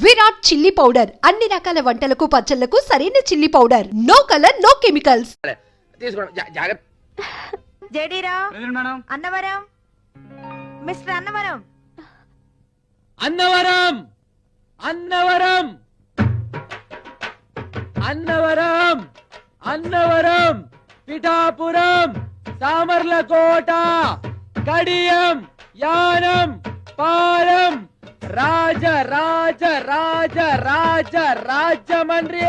Virat chilli powder అన్ని రకాల వంటలకు పచ్చళ్లకు సరైన chilli powder. No colour no chemicals. జేడీరా అన్నవరం మిస్టర్ అన్నవరం అన్నవరం అన్నవరం అన్నవరం అన్నవరం పిఠాపురం సామర్లకోట కడియం యానం పాలం రాజ రాజ రాజ రాజ రాజమండ్రి.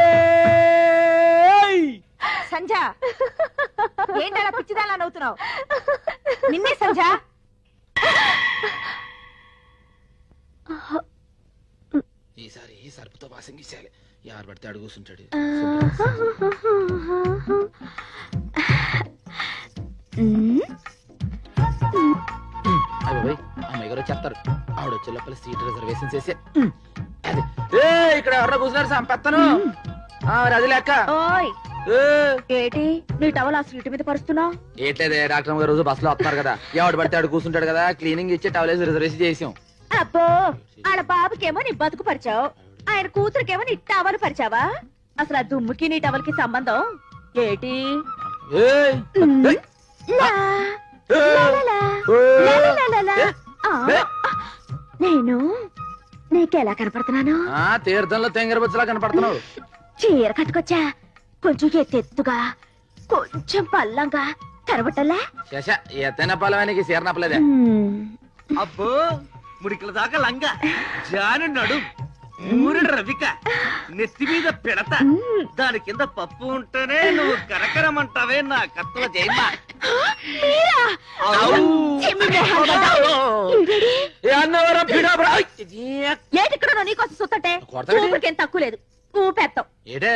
సంజ ఏంటలా పిచ్చిదాలా నవ్వుతున్నావు? నిన్నే సంజ. ఈసారి సరుపుతో వాసం గీసేయాలి. ఎవరు పడితే అడుగు కూర్చుంటాడు. అయ్యి అమ్మాయి గారు చెప్తారు. ఆవిడ వచ్చే లోపల సీట్ రిజర్వేషన్ చేసే ఇక్కడ ఎవరో కూర్చున్నారు సంపెత్తను. అది లెక్క. ఓయ్ ఏటి నీ టవల్ ఆ సీటు మీద పరుస్తున్నావు? ఏట్లేదే, డాక్టర్ గారు రోజు బస్సులో వస్తున్నారు కదా, ఎవడు పడితే ఆడు కూర్చుంటాడు కదా, క్లీనింగ్ ఇచ్చి టవల్ రిజర్వేషన్ చేసాం. అబ్బో ఆడ బాబుకేమో నీ బతుకు పరిచావు, ఆయన కూతురికేమో నీ టవల్ పరిచావా? అసలు ఆ దుమ్ముకి నీ టవల్ కి సంబంధం ఏటి? నేను నీకెలా కనపడుతున్నాను? తీర్థంలో తెంగరబుచ్చలా కనపడుతున్నావు. చీర కట్టుకొచ్చా, కొంచెం ఎత్తెత్తుగా, కొంచెం పల్లంగా కనబట్టలే. శశ ఎత్తైన పల్లవానికి చీర నప్పలేదే. అబ్బో ముడికల దాకా లంగా జాను నడు ఊరిన రవిక నెత్తి మీద పెడత, దాని కింద పప్పు ఉంటేనే నువ్వు కరకరమంటావే నా కత్తుల జయమ్మ. ఏటిక్కడ నీకోసం సుత్తంటే ఊపిరికేం తక్కువ లేదు. ఊపెత్తావు ఏటే?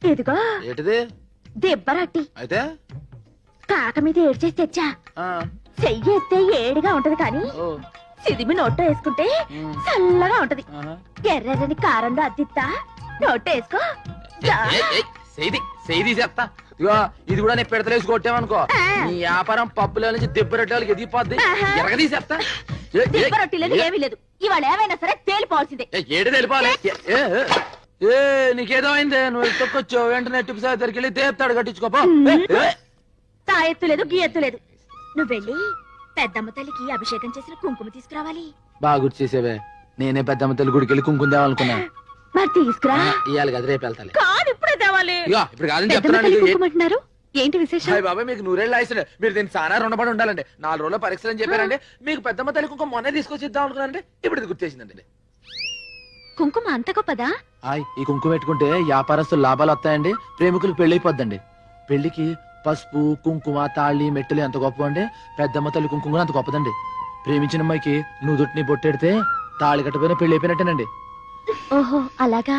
ఇదిగో ఏటిది? దెబ్బరట్టి అయితే కాక మీద ఏడ్చేసి తెచ్చా. చెయ్యి ఎత్తే ఏడిగా ఉంటది కానీ సిదిమి నోట్లో వేసుకుంటే చల్లగా ఉంటది. ఎర్రని కారంలో అద్దిస్తా, నోట్లో వేసుకో. చెప్తా. ఇగో ఇది కూడా నేను పెడతలేసి కొట్టామనుకో, నీ వ్యాపారం పప్పుల నుంచి దెబ్బరొట్టే వాళ్ళకి ఎదిగిపోద్ది. ఎరగదీసేస్తా. రొట్టెలని ఏమీ లేదు, ఇవాళ ఏమైనా సరే తేలిపోవాల్సిందే. ఏడు తెలిపాలి. నీకేదో అయిందే, నువ్వు తొక్కొచ్చు వెంటనే టిప్పు సార్ దగ్గరికి వెళ్ళి తేపుతాడు కట్టించుకోపో. తా ఎత్తు లేదు గీ ఎత్తు లేదు. నువ్వు వెళ్ళి పెద్దమ్మ తల్లికి అభిషేకం చేసిన కుంకుమ తీసుకురావాలి. బాగా గుర్తు చేసేవే, నేనే పెద్దమ్మ తల్లి గుడికి వెళ్ళి కుంకుమ తేవాలనుకున్నా. మరి తీసుకురా. ఇవాళ కదా రేపు వెళ్తాను. కాదు ఇప్పుడే తేవాలి. ఇప్పుడు కాదని చెప్తున్నాను. ఏంటి విశేషం? బాబా మీకు నూరేళ్ళు ఆయిస్తుంది, మీరు దీన్ని చాలా రుణపడి ఉండాలండి. 4 రోజుల పరీక్షలు అని చెప్పారండి. మీకు పెద్దమ్మ తల్లి కుంకుమ మొన్నే తీసుకొచ్చి ఇద్దాం అనుకున్నానండి, ఇప్పుడు ఇది గుర్తేసిందండి. కుంకుమ అంత గొప్పదా? ఈ కుంకుమ పెట్టుకుంటే వ్యాపారస్తులు లాభాలు వస్తాయండి, ప్రేమికులకు పెళ్లిపోద్దండి. పెళ్లికి పసుపు కుంకుమ తాళి మెట్టెలు ఎంత గొప్ప అండి, పెద్దమ్మ తల్లి కుంకుమ అంత గొప్పదండి. ప్రేమించిన అమ్మాయికి నుదుటిని బొట్టెడితే తాళి కట్టపోయినా పెళ్లి అయిపోయినట్టేనండి. ఓహో అలాగా.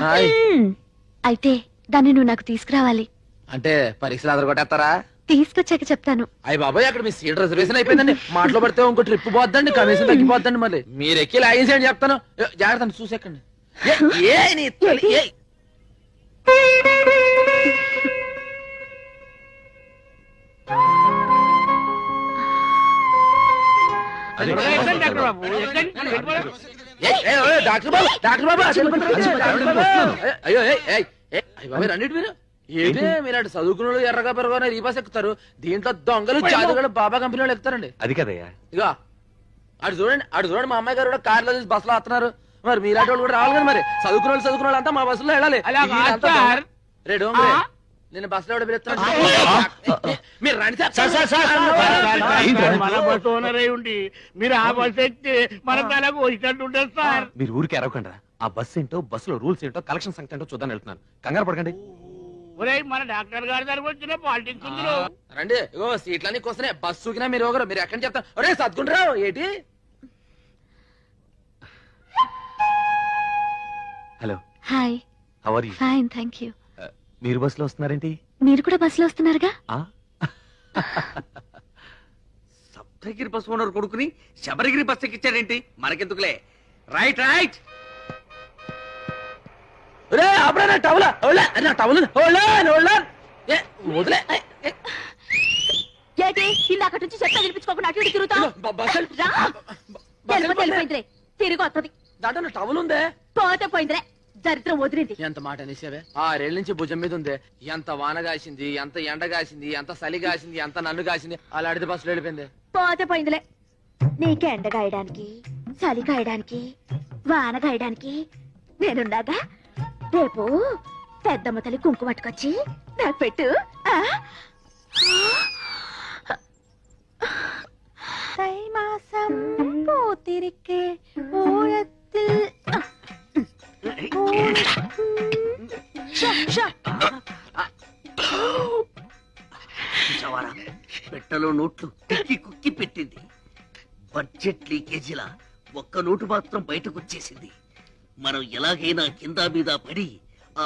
అయితే దాన్ని నువ్వు నాకు తీసుకురావాలి. అంటే పరీక్షలు అదరగొట్టేస్తారా? తీసుకొచ్చాక చెప్తాను. అయ్యి బాబాయ్, అక్కడ మీ సీట్ రిజర్వేషన్ అయిపోయిందండి. మాటలో పడితే ఇంకో ట్రిప్ పోద్దండి, కమిషన్ తగ్గిపోద్దండి. మళ్ళీ మీరు ఎక్కి లాగేసేయండి చెప్తాను. జాగ్రత్త చూసేకండి. డాక్టర్ బాబు, డాక్టర్ బాబు, అయ్యో రండి మీరు. ఏంటి మీరంటే చదువుకున్న ఎర్రగా పెరగా రీబాస్ ఎక్కుతారు, దీంట్లో దొంగలు జాదుగలు బాబా కంపెనీ వాళ్ళు ఎక్కుతారండి. అది కదయ్యా. ఇక అటు చూడండి మా అమ్మాయి గారు కూడా కార్లో చూసి బస్సులో వస్తున్నారు. మరి మీలాంటి వాళ్ళు కూడా రావాలి కదా. మరి చదువుకున్న వాళ్ళు అంతా మా బస్సులో వెళ్ళాలి. రేడు నేను బస్సులో ఎవడో పిలుస్తున్నాను. మీరు రండి మీరు ఆ బస్సు ఎక్కి మన తలకు వచ్చినట్టు ఉంటుంది సార్. మీరు ఊరికి ఎరవకండి. ఆ బస్సు ఏంటో, బస్సులో రూల్స్ ఏంటో, కలెక్షన్ సంఖ్య ఏంటో చూద్దాం వెళ్తున్నాను. కంగారు పడకండి. మన డాక్టర్ గారి దగ్గరకు వచ్చిన పాలిటిక్స్ రండి. ఇగో సీట్లన్నీ వస్తున్నాయి, బస్సు సూకినా మీరు ఒకరు. మీరు ఎక్కడి చెప్తారు? ఒరే సత్కుంటారావు ఏంటి? Hello hi. How are you? Fine thank you. మీరు బస్సులో వస్తున్నారేంటి? మీరు కూడా బస్సులో వస్తున్నారుగా. సప్తగిరి బస్సు ఓనర్ కొడుకుని శబరిగిరి బస్సు ఎక్కించారేంటి? మనకెందుకులే. Right right. ఇందాక నుంచి చెత్త వినిపించుకోకుండా అటు ఇటు తిరుగుతావు. తిరిగి వస్తుంది. దాంట్లో టవల్ ఉందే. పోతే పోయిందిలే దరిద్రం వదిలింది. ఎంత మాట అనేసావే 6 ఏళ్ళ నుంచి భుజం మీద ఉంది. ఎంత వాన కాసింది, ఎంత ఎండ కాసింది, ఎంత చలి కాసింది, ఎంత నన్ను కాసింది. అలా అడితే బస్సులో వెళ్ళిపోయింది. పోతే పోయిందిలే. నీకు ఎండ గాయడానికి, చలి కాయడానికి, వాన గాయడానికి నేనున్నాగా. రేపు పెద్దమ్మ తల్లి కుంకుమ పట్టుకొచ్చి నాకు పెట్టు. தை மாசம் பூத்திருக்கே ஊழத்தில் చూసావారా? పెట్టలో నోట్లు కుక్కి కుక్కి పెట్టింది. బడ్జెట్ లీకేజీలా ఒక్క నోటు మాత్రం బయటకు వచ్చేసింది. మనం ఎలాగైనా కింద మీద పడి ఆ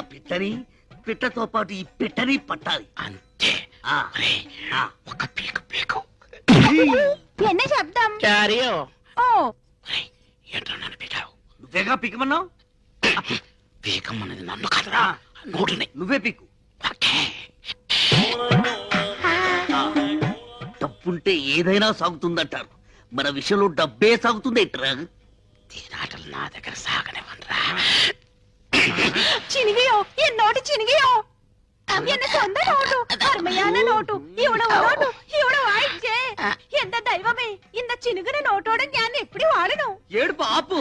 పిట్టతో పాటు ఈ పెట్టని పట్టాలి. అంతే. ఒక పీకు పీకు என்ன శబ్దం? క్యారియో ఓ ఏంటో నన్ను పీకావు. నువ్వేగా పికమన్నావు. పీకమ్మన్నది నన్ను కాదురా, నోటుని. నువ్వే పీకు. డబ్బుంటే ఏదైనా సాగుతుందంటారు. మన విషయంలో డబ్బే సాగుతుంది ఏంట్రా? తీరాటలు నా దగ్గర సాగనివ్వనరా. ചിനികയോ എന്നോട്ട് ചിനികയോ എന്നെ സ്വന്തം നോട്ടു അരുമയാണ് നോട്ടു ഇവിടെ നോട്ടു ഇവിടെ വായിച്ചേ. എന്റെ ദൈവമേ ఇంత చినుగున నోటోడ ഞാൻ ఎప్పుడు వాడను. ఏడుపు ఆపు.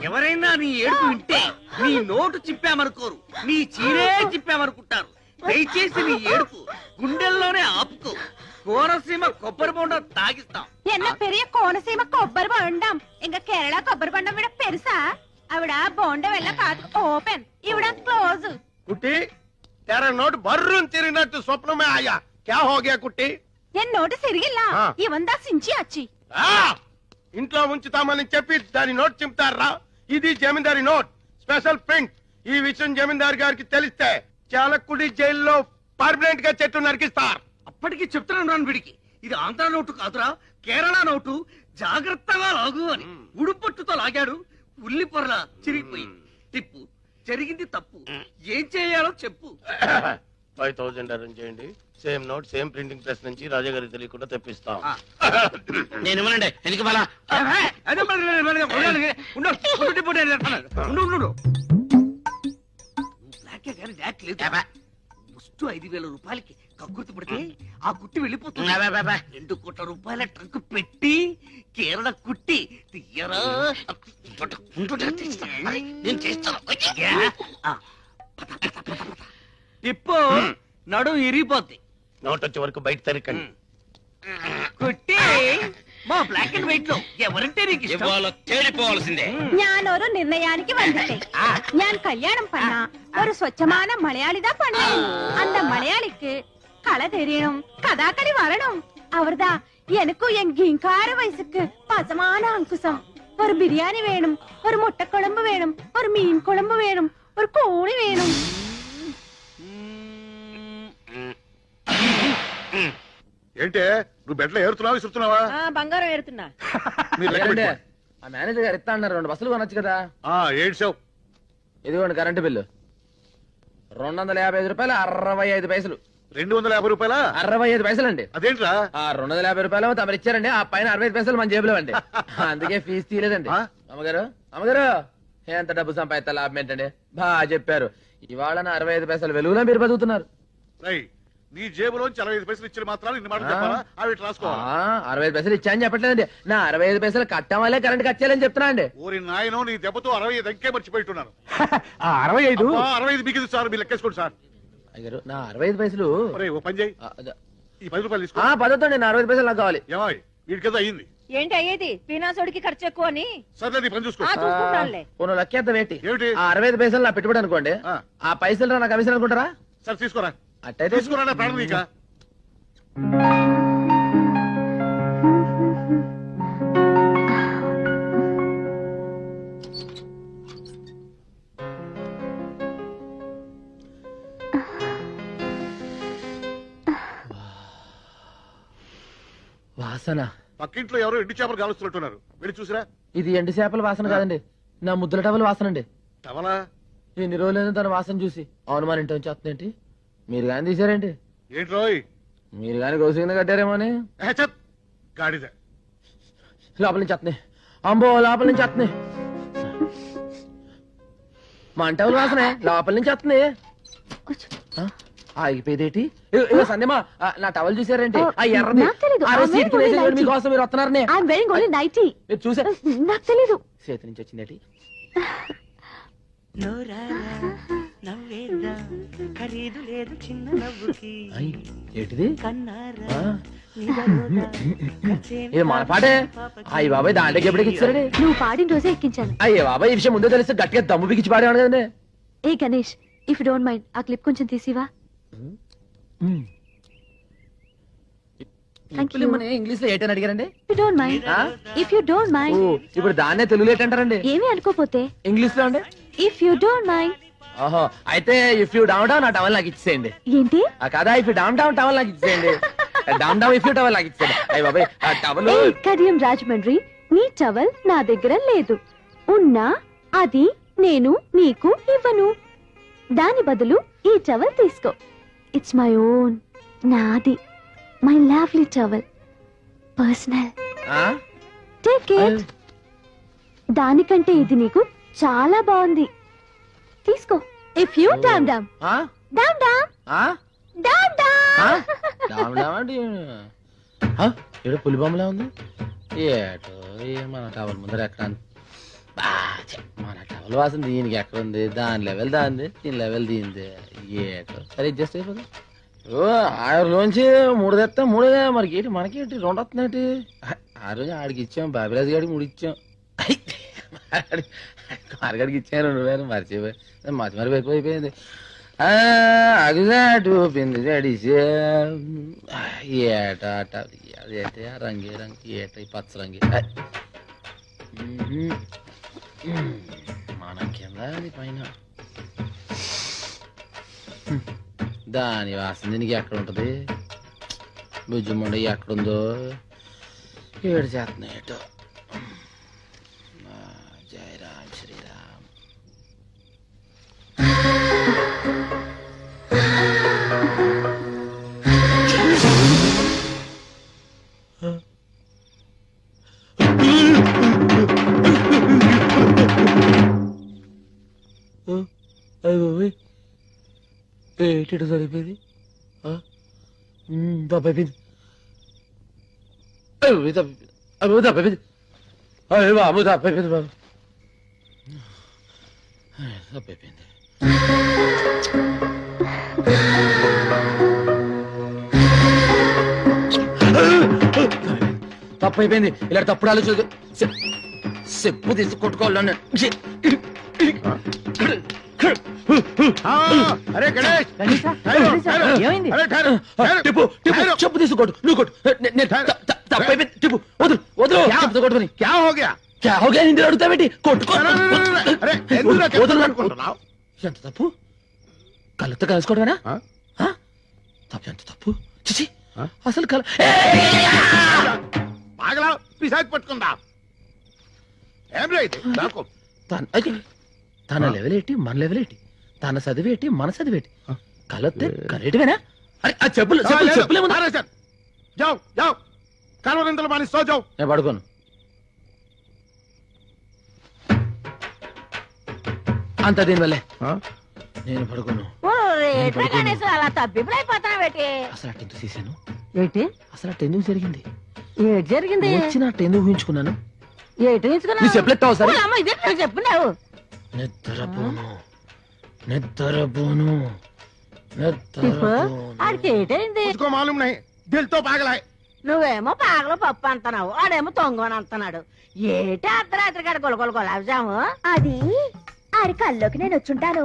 ఎవరైనా నీ ఏడుపు వింటే నీ నోటు చిప్పామనుకోరు, నీ చీరే చిప్పామనుకుంటారు. దయచేసి నీ ఏడుపు గుండెల్లోనే ఆపుకో. కోనసీమ కొబ్బరి బొండం తాగిస్తాం. என்ன பெரிய கோனசீம కొబ్బరి బొండం. ఇంక కేరళ కొబ్బరి బొండం విడ పెరుసా. ఆవిడ బొండ వెళ్ళ కాదు ఓపెన్, ఇవిడ క్లోజ్. కుట్టి तेरा नोट बर्रून తిరిగినట్టు స్వప్నమే ఆయా. क्या हो गया కుట్టి? నేను నోటు సిరిగిల్ల ఇవందా సించి అచ్చి. ఇంట్లో ఉంచుతామని చెప్పి దాని నోట్ చింపుతారా? ఇది జమీందారి నోట్, స్పెషల్ ప్రింట్. ఈ విషయం జమీందారు గారికి తెలిస్తే చాలకుడి జైల్లో పర్మనెంట్ గా చెట్టు నరికిస్తారు. అప్పటికి చెప్తున్నాను వీడికి, ఇది ఆంధ్ర నోటు కాదురా, కేరళ నోటు. జాగ్రత్తగా లాగు అని ఉడుపట్టుతో లాగాడు. ఉల్లి పొరలా చిరిగిపోయింది. టిప్పు జరిగింది తప్పు. ఏం చేయాలో చెప్పు. 5000 అరేంజ్ చేయండి. Same note same printing press నుంచి రాజా గారికి తెలియకుండా తెప్పిస్తాం. నేను ఇవ్వనండి. ఎందుకు ఇవ్వాలా? ముస్టు 5000 రూపాయలకి కక్కుర్తి పడితే ఆ కుట్టి వెళ్ళిపోతుంది. 2 కోట్ల రూపాయల ట్రంక్ పెట్టి కేరళ కుట్టి తీయరా. నేను చేస్తాను. టిప్పు నడు ఇరిగిపోద్ది. నోట్ వచ్చే వరకు బయట తరికండి. కుట్టి మా బ్లాక్ అండ్ వైట్ లో ఎవరంటే నీకు ఇష్టం? తేలిపోవాల్సిందే. ഞാനൊരു നിർണയാനിക്ക് വന്നിട്ടേ. ഞാൻ കല്യാണം பண்ணா ஒரு സ്വച്ഛமான മലയാളിതാ பண்ணுவேன். அந்த மலையாளிக்கு கலை தெரியணும், கதாகளி வரணும். அவர்தான் எனக்கும் என் கிங்கார வயசுக்கு பசமான அங்குசம். ஒரு பிரியாணி வேணும், ஒரு முட்டை குழம்பு வேணும், ஒரு மீன் குழம்பு வேணும், ஒரு கோழி வேணும். ఏంటే నువ్వు బెడ్లో ఏరుతున్నావా విసురుతున్నావా? బంగారం ఏరుతున్నా. మీరు లెక్క ఏంటంటే, పెట్టుకోండి. ఆ మేనేజర్ గారు ఇస్తా అన్నారు. 2 బస్సులు కొనొచ్చు కదా. ఏడ్చావు. ఇదిగోండి కరెంటు బిల్లు 255 రూపాయలు 65 పైసలు. 250 రూపాయలా? 65 పైసలు అండి. అదేంట్రా? ఆ 250 రూపాయలు తమరు ఇచ్చారండి. ఆ పైన 65 పైసలు మన జేబులో అండి. అందుకే ఫీజు తీయలేదండి. అమ్మగారు అమ్మగారు ఎంత డబ్బు సంపాదిస్తా లాభం ఏంటండి? బాగా చెప్పారు. ఇవాళ నా 65 పైసలు వెలుగులో మీరు బతుకుతున్నారు. నీ జేబులోంచి 65 పైసలు ఇచ్చిన మాత్రాలు ఇన్ని మాటలు చెప్పాలా? అవి రాసుకోవాలి. 65 పైసలు ఇచ్చా అని చెప్పట్లేదండి. నా 65 పైసలు కట్టం వల్లే కరెంట్ కచ్చేయాలని చెప్తున్నా అండి. ఓరి నాయనో, నీ దెబ్బతో 65 అంకే మర్చిపోయిట్టున్నాను. 65 65 మీకు సార్, మీరు లెక్కేసుకోండి సార్. అయ్యారు నా 65 పైసలు. ఒరే ఓ పని చేయి, ఈ 10 రూపాయలు తీసుకో. పదవుతుంది. నా 65 పైసలు నాకు కావాలి. ఏమాయ్ వీడికేదో అయ్యింది. ఏంటి అయ్యేది? పీనాసోడికి ఖర్చు ఎక్కువ అని. సర్లే నీ పని చూసుకో. పోను లెక్కేద్దాం ఏంటి? ఏమిటి? 65 పైసలు నా పెట్టుబడి అనుకోండి. ఆ పైసలు నా కమిషన్ అనుకుంటారా? సరే తీసుకోరా. అట్టయితే తీసుకురా ప్రాణం నీక. వాసన. పక్కింట్లో ఎవరో ఎండు చేపలు కాలుస్తున్నట్టున్నారు, వెళ్ళి చూసిరా. ఇది ఎండు చేపల వాసన కాదండి, నా ముద్దుల టవల్ వాసన అండి. టవలా? ఎన్ని రోజులైనా తన వాసన చూసి అవును మన ఇంటి నుంచి వస్తుందేంటి? మీరు కానీ తీసారేంటి? ఏంట్రోయ్? మీరు కానీ గౌసింగ్ కట్టారేమో అని. గాడిద లోపల నుంచి వస్తున్నాయి. అంబో లోపల నుంచి వస్తున్నాయి. మంటవుల వాసనే లోపల నుంచి వస్తుంది. ఆగిపోయేదేటి? సందేమా నా టవల్ చూసారంటే ఆ ఎర్రది నాకు తెలీదు. ఆ రోజు I'm సీటుకి wearing వేసేది nightie. మీకోసం మీరు వస్తున్నారనే ఐఎమ్ వెరింగ్ ఓన్లీ నైటీ. మీరు చూసారు నాకు తెలీదు. చేతి నుంచి వచ్చిందేటి? ఖరీదు లేదు చిన్న నవ్వుకి ఐ, ఏంటిది? కన్నారా ఆ, ఇది మన పాటే. అయ్యి బాబాయ్ దాంట్లోకి ఎప్పటికి ఇచ్చారండి? నువ్వు పాడిన రోజే ఎక్కించాను. అయ్యే బాబాయ్ ఈ విషయం ముందే తెలిస్తే గట్టిగా దమ్ము బిగించి పాడేవాడు కదండి. ఏ Ganesh, if you don't mind ఆ క్లిప్ కొంచెం తీసివా. Thank you. ఇంగ్లీష్ లో ఏంటని అడిగారండి? ఇఫ్ యు డోంట్ మైండ్, ఆ? ఇఫ్ యు డోంట్ ఓ, మైండ్. ఇప్పుడు దాన్నే తెలుగులో ఏంటంటారండి? ఏమీ అనుకోపోతే ఇంగ్లీష్ లో అండి? If you don't mind. ఓహో, అయితే ఇఫ్ యూ డౌన్ డౌన్ ఆ టవల్ నాకు ఇచ్చేయండి. ఏంటి? ఆ కదా if you down down towel నాకు ఇచ్చేయండి. Down down if you towel నాకు ఇచ్చేయండి. అయ్యి బాబాయ్ ఆ టవల్ ఏ కడియం రాజమండ్రి, నీ టవల్ నా దగ్గర లేదు. ఉన్నా అది నేను నీకు ఇవ్వను. దాని బదులు ఈ టవల్ తీసుకో. ఇట్స్ మై ఓన్, నాది, my lovely towel, personal. Take it. దానికంటే ఇది నీకు చాలా బాగుంది. తీసుకో. ఇఫ్ యూ డామ్ డామ్ డామ్ డామ్ డామ్ డామ్. ఏదో పులి బొమ్మలా ఉంది. ఏటో మన టవల్ ముందర ఎక్కడ మన టవల్ వాసన దీనికి ఎక్కడ ఉంది? దాని లెవెల్ దాంది, దీని లెవెల్ దీనిది. ఏటో సరే అడ్జస్ట్ అయిపోతుంది. ఓ 6లోంచి 3 తెస్తా 3 మనకేంటి మనకేంటి 2 వస్తున్నాయి. ఆ రోజు ఆడికి ఇచ్చాం, బాబిరాజు గారికి 3 ఇచ్చాం. మార్గడికి ఇచ్చాను 2000 మర్చిపోయి మరిపోయిపోయింది. అగుజాటు పింది జడిసే ఏట అదేంటి రంగి రంగి ఏట పచ్చ రంగి మన కింద అది పైన. దాని వాసన దీనికి ఎక్కడ ఉంటది? భుజముండ ఎక్కడుందో ఏడు చేస్తున్నాయి. ఏటో జై రామ్ శ్రీరామ్. ఏంటి సరిపోయింది? తప్పైపోయింది. తప్పైపోయింది. బాబు తప్పైపోయింది. బాబు తప్పైపోయింది. తప్పైపోయింది. ఇలా తప్పుడు ఆలోచన చెప్పు తీసి కొట్టుకోవాలని. అరే గణేష్, టిప్పు చెప్పు తీసి కొట్టు. నువ్వు కొట్టు. తప్పైపోయింది. టిప్పు వదులు వదులు. కొట్టుకుని క్యా హో గయా? క్యా హో గయా? నిన్ను అడుగుతావేంటి? కొట్టుకో. అరే ఎందుకు అనుకుంటున్నావు? ఎంత తప్పు? కళ్ళతో కలుసుకోవడమేనా? తప్పు. ఎంత తప్పు? చిచి అసలు కల బాగలా పిసాకి పట్టుకుందా? ఏం రైతు నాకు తన లెవెల్ ఏంటి మన లెవెల్ ఏంటి? తన చదివేటి మన చదివేటి? కలొత్తే కరేటివేనా? అరే ఆ చెప్పులు చెప్పులేముందా? జావ్ జావ్ కలవరింతలు మాని సో జావ్. నేను పడుకోను. అంత దీనివల్లే నేను పడుకోను. అలా తబ్బిబ్బులైపోతావేటి? అసలు అట్టెందుకు చేశాను? ఏంటి అసలు అట్టెందుకు జరిగింది? ఏటి జరిగింది? వచ్చిన అట్టెందుకు ఊహించుకున్నాను? ఏటి నీ తీసుకున్నావు? చెప్పులెత్తావు సరే. అమ్మ ఇదే నువ్వు చెప్పున్నావు. నిద్రపోను ఆడికి ఏటైంది? उसको मालूम नहीं, दिल तो पागल है. నువ్వేమో పాగలు పప్పు అంటున్నావు, ఆడేమో తొంగని అంటున్నాడు. ఏటి అర్ధరాత్రి గడ గొలగొల గులాబ్జాము? అది ఆడి కల్లోకి నేను వచ్చుంటాను.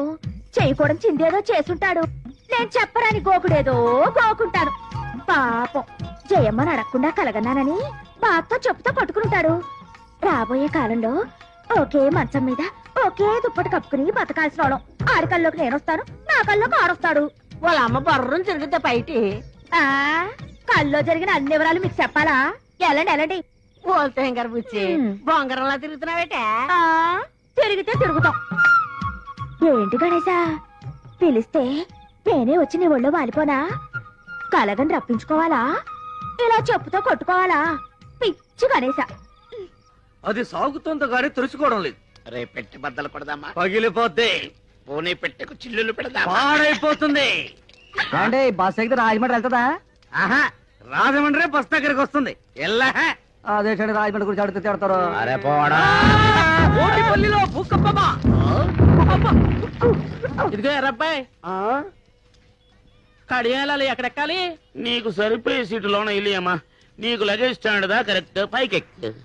చేయకూడదు చిందేదో చేసుంటాడు. నేను చెప్పరాని గోకుడేదో గోకుంటాను. పాపం జయమ్మని అడగకుండా కలగన్నానని బాగా చెప్పుతో పట్టుకుంటాడు. రాబోయే కాలంలో ఒకే మంచం మీద ఒకే దుప్పటి కప్పుకుని బతకాల్సిన వాళ్ళం. ఆడి కల్లోకి నేను వస్తాను, నా కల్లోకి ఆడొస్తాడు. వాళ్ళ అమ్మ బర్రం తిరుగుతా బయటి. కల్లో జరిగిన అన్ని వివరాలు మీకు చెప్పాలా? ఎలాండి ఎలాంటి ఓల్తేం గారు బుచ్చి బొంగరంలా తిరుగుతున్నావేటే? తిరిగితే తిరుగుతాం. ఏంటి గణేశా పిలిస్తే పేనే వచ్చి నీ ఒళ్ళో వాలిపోనా? కలగని రప్పించుకోవాలా? ఇలా చెప్పుతో కొట్టుకోవాలా? పిచ్చి గణేశ. అది సాగుతోంది కానీ తెలుసుకోవడం లేదు. రే పెట్టి బద్దలు కొడదామా? పగిలిపోద్ది, పోనీ పెట్టెకు చిల్లులు పెడదామా? పాడైపోతుంది. అంటే బస్ ఎక్కితే రాజమండ్రి వెళ్తుందా? ఆహా, రాజమండ్రి బస్ దగ్గరికి వస్తుంది. ఎల్లా అదే రాజమండ్రి గురించి అడిగితే తిడతారు. అరే పోడా. ఓటిపల్లిలో భూకంపమా? ఇదిగో ఎర్రబ్బాయి, కడియాలి ఎక్కడెక్కాలి? నీకు సరిపోయే సీటులోన ఇల్లియమ్మా. నీకు లగేజ్ స్టాండ్ దా కరెక్ట్, పైకి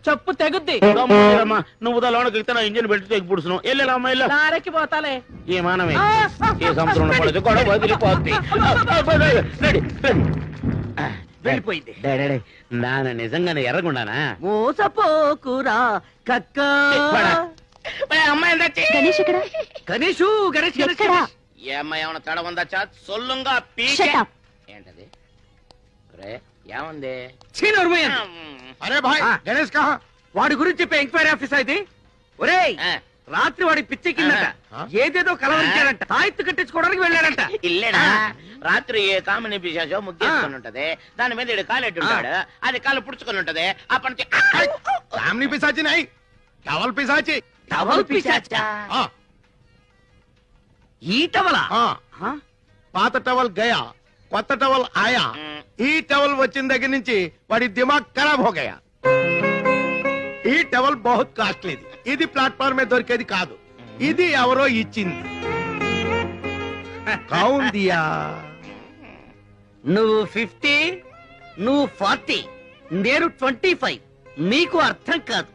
చెప్పు తెగుద్ది. నువ్వు దా లోనకి ఎక్కితే నా ఇంజిన్ పెట్టి తెగి పుడుస్తున్నావు. వెళ్ళామ్మా ఇల్లు పోతాలే. ఏ మానవే ఏ సంవత్సరంలో పడదు గొడవ వదిలిపోద్ది. వెళ్ళిపోయింది. నాన్న నిజంగానే ఎర్రగుండానా? మోసపోకురా కక్క. అమ్మాయి గణేష్ ఇక్కడ గణేషు గణేష్ ఎక్కడా? ఏ అమ్మాయి ఏమన్నా తడ ఉందా? చా సొల్లుంగా Shut up. ఏంటది? రే ఏముంది? అరే భాయ్ గణేష్ కహా? వాడి గురించి చెప్పే ఎంక్వైరీ ఆఫీసర్ ఇది. ఒరేయ్, ఆ. రాత్రి వాడి పిచ్చెక్కిందట. ఆ. ఏదేదో కలవరించాడంట. తాయెత్తు కట్టించుకోవడానికి వెళ్ళాడంట. ఇల్లేనా? రాత్రి ఏ కామిని పిశాచో ముగ్గేసుకుని ఉంటది. దాని మీద ఈడు కాలెట్టి ఉంటాడు. అది కాలు పుడుచుకుని ఉంటది. అప్పటి నుంచి సామ్ని పిశాచి నై, టవల్ పిశాచి. టవల్ పిశాచా? ఆ, ఈ టవలా? ఆ. పాత టవల్ గయా, కొత్త టవల్ ఆయా. ఈ టవల్ వచ్చిన దగ్గర నుంచి వాడి దిమాగ్ ఖరాబ్ హో గయా. ఈ టవల్ బహుత్ కాస్ట్లీది. ఇది ప్లాట్ఫామ్ మీద దొరికేది కాదు. ఇది ఎవరో ఇచ్చింది. కౌన్ దియా? నువ్వు 50, నువ్వు 40, నేను 25. నీకు అర్థం కాదు,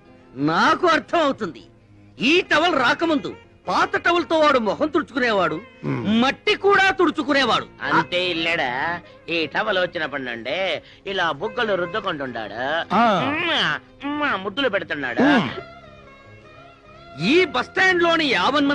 నాకు అర్థం అవుతుంది. ఈ టవల్ రాకముందు పాత టవల్ తో వాడు మొహం తుడుచుకునేవాడు, మట్టి కూడా తుడుచుకునేవాడు. అంతే ఇల్లేడా? ఈ టవల్ వచ్చినప్పటి నుండి ఇలా బుగ్గలు రుద్దుకుంటున్నాడు. ఆ. ముద్దులు పెడుతున్నాడు. ఈ బస్ స్టాండ్ లోని 50 మంది